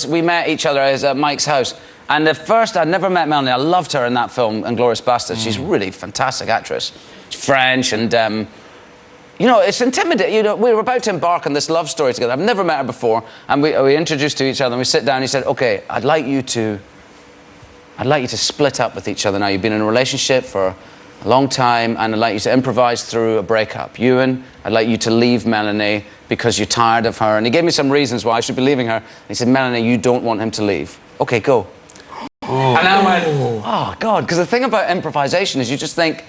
we met each other at Mike's house. And at first, I'd never met Melanie. I loved her in that film, Inglourious Basterds. She's a really fantastic actress. She's French, and, you know, it's intimidating. You know, we were about to embark on this love story together. I've never met her before. And we introduced to each other, and we sit down, and he said, OK, I'd like you to split up with each other now. You've been in a relationship for a long time, and I'd like you to improvise through a breakup. Ewan, I'd like you to leave Melanie because you're tired of her. And he gave me some reasons why I should be leaving her. He said, Melanie, you don't want him to leave. OK, go. Oh. And I went, oh, God, because the thing about improvisation is you just think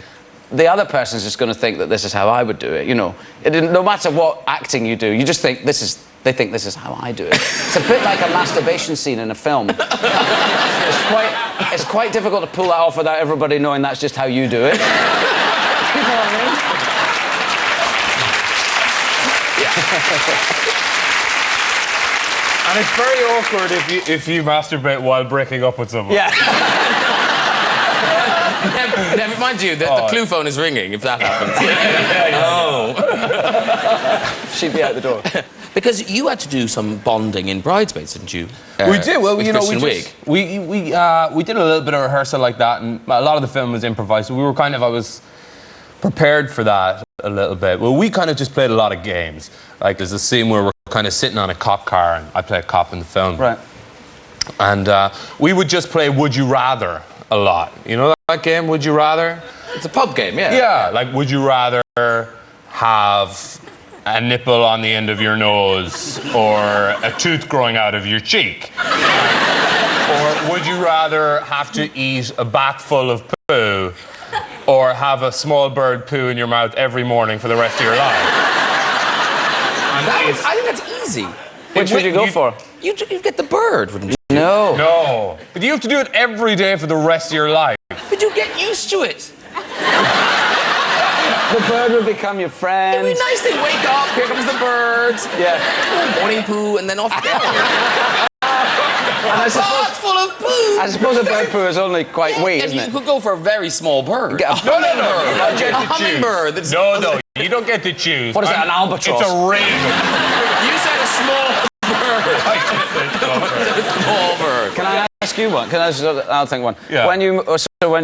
the other person's just going to think that this is how I would do it, you know. No matter what acting you do, you just think they think this is how I do it. It's a bit like a masturbation scene in a film. It's quite difficult to pull that off without everybody knowing that's just how you do it. You know what I mean? Yeah. And it's very awkward if you masturbate while breaking up with someone. Yeah. Never mind you, the clue phone is ringing if that happens. Oh. She'd be out the door. Because you had to do some bonding in Bridesmaids, didn't you? We did. Well, you know, we did a little bit of rehearsal like that, and a lot of the film was improvised. So we were I was prepared for that a little bit. Well, we kind of just played a lot of games. Like there's a scene where we're kind of sitting on a cop car, and I play a cop in the film. Right. And we would just play Would You Rather a lot. You know that game, Would You Rather? It's a pub game, yeah. Yeah, like would you rather have a nipple on the end of your nose or a tooth growing out of your cheek? Or would you rather have to eat a back full of poo or have a small bird poo in your mouth every morning for the rest of your life? I think that's easy. Which would you go for? You'd get the bird, wouldn't you? No. No. But you have to do it every day for the rest of your life. But you get used to it. The bird would become your friend. It'd be nice. They wake up, here comes the bird. Yeah. Morning poo, and then off they go. And I suppose, full of poo. I suppose a bird poo is only quite wee, isn't it? You could go for a very small bird. No. You don't get to choose. Hummingbird. No, you don't get to choose. What is that, an albatross? It's a raven. You said a small bird. I did say small bird. A small bird. Can I ask you one? I'll think one. Yeah. When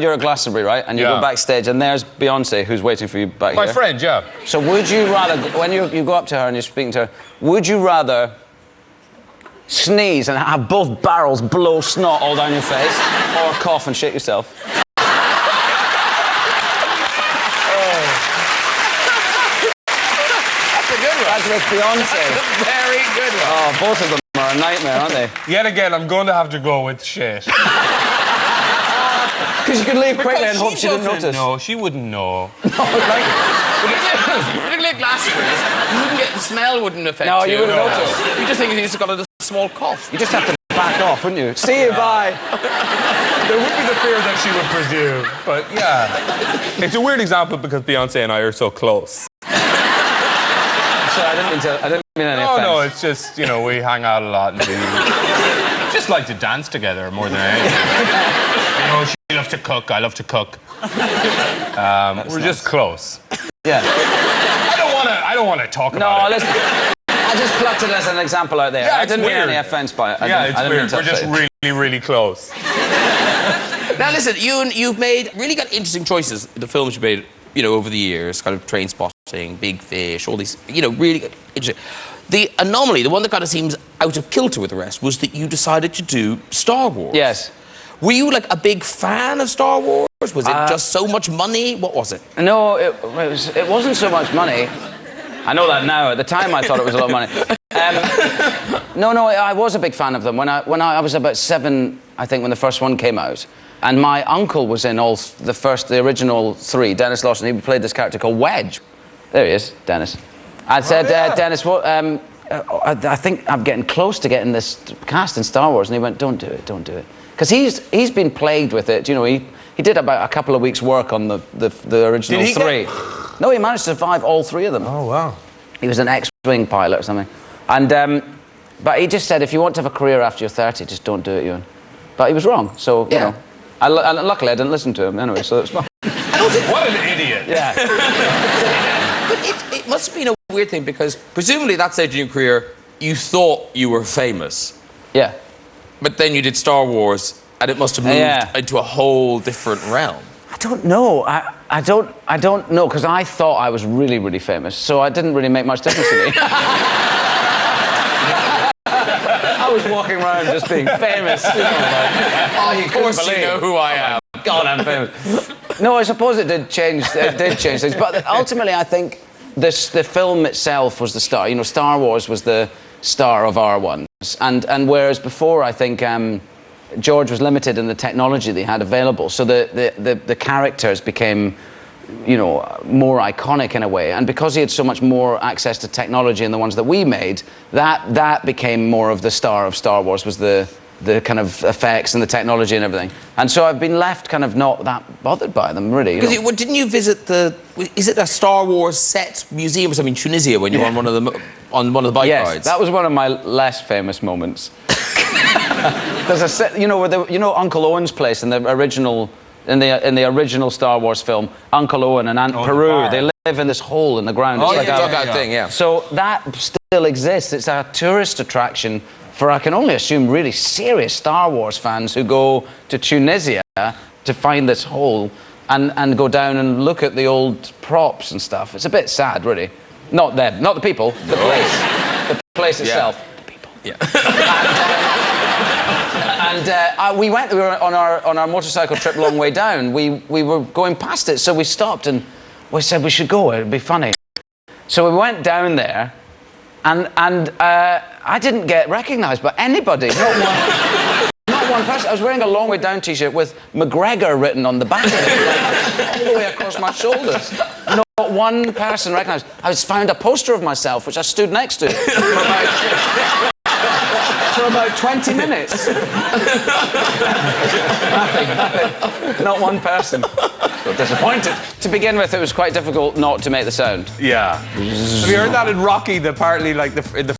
you're at Glastonbury, right, and you go backstage, and there's Beyonce who's waiting for you back here. My friend, yeah. So would you rather, when you go up to her and you're speaking to her, would you rather sneeze and have both barrels blow snot all down your face, or cough and shit yourself? That's with Beyonce. That's a very good one. Oh, both of them are a nightmare, aren't they? Yet again, I'm going to have to go with shit. Because you could leave quickly and hope she didn't notice. No, she wouldn't know. Particularly at Glastonbury, the smell wouldn't affect you. No, you wouldn't notice. You just think he's just got a small cough. You just have to back off, wouldn't you? See you, bye. There would be the fear that she would presume, but yeah. It's a weird example because Beyonce and I are so close. Sorry, I didn't mean any offense. No, it's just, you know, we hang out a lot and we just like to dance together more than anything. You know, she loves to cook, I love to cook. We're just close. Yeah. I don't want to talk about it. No, listen. I just plucked it as an example out there. Yeah, I didn't mean weird. any offense by it. It's weird. We're just really close. Now listen, you've really got interesting choices in the films you made, you know, over the years, kind of Train Spotting, Big Fish, all these, you know, really good, interesting. The anomaly, the one that kind of seems out of kilter with the rest, was that you decided to do Star Wars. Yes. Were you like a big fan of Star Wars? Was it just so much money? What was it? No, it wasn't so much money. I know that now. At the time, I thought it was a lot of money. No, I was a big fan of them. When I was about 7, I think, when the first one came out, and my uncle was in the original 3, Denis Lawson. He played this character called Wedge. There he is, Denis. I said, Denis, what? I think I'm getting close to getting this cast in Star Wars, and he went, don't do it, because he's been plagued with it. You know, he did about a couple of weeks' work on the original 3. No, he managed to survive all 3 of them. Oh wow. He was an X-wing pilot or something, and but he just said, if you want to have a career after you're 30, just don't do it, Ewan. But he was wrong, so you know. And luckily, I didn't listen to him anyway, so it's fine. What an idiot! Yeah. But it must have been a weird thing, because presumably at that stage in your career, you thought you were famous. Yeah. But then you did Star Wars, and it must have moved into a whole different realm. I don't know. I don't know, because I thought I was really, really famous, so it didn't really make much difference to me. I was walking around just being famous. You know, like, of course you know who I am. God, I'm famous. No, I suppose it did change. It did change things, but ultimately, I think the film itself was the star. You know, Star Wars was the star of our ones, and whereas before, I think George was limited in the technology they had available, so the characters became, you know, more iconic in a way, and because he had so much more access to technology in the ones that we made, that became more of the star of Star Wars, was the kind of effects and the technology and everything. And so I've been left kind of not that bothered by them, really. Because didn't you visit is it a Star Wars set museum or something in Tunisia when you were on one of the bike rides? Yes, that was one of my less famous moments. There's a set, you know Uncle Owen's place in the original Star Wars film, Uncle Owen and Aunt Peru, they live in this hole in the ground. Oh, it's like a dugout thing, yeah. So that still exists. It's a tourist attraction for, I can only assume, really serious Star Wars fans who go to Tunisia to find this hole and go down and look at the old props and stuff. It's a bit sad, really. Not them, not the people, the place. The place itself. The people. Yeah. And we were on our motorcycle trip long way down. We were going past it, so we stopped and we said we should go, it'd be funny. So we went down there, and I didn't get recognised by anybody, not one person. I was wearing a long way down t-shirt with McGregor written on the back of it, like, all the way across my shoulders. Not one person recognised. I found a poster of myself, which I stood next to for about 20 minutes. nothing. Not one person. So disappointed. To begin with, it was quite difficult not to make the sound. Yeah. Have you heard that in Rocky, partly like in the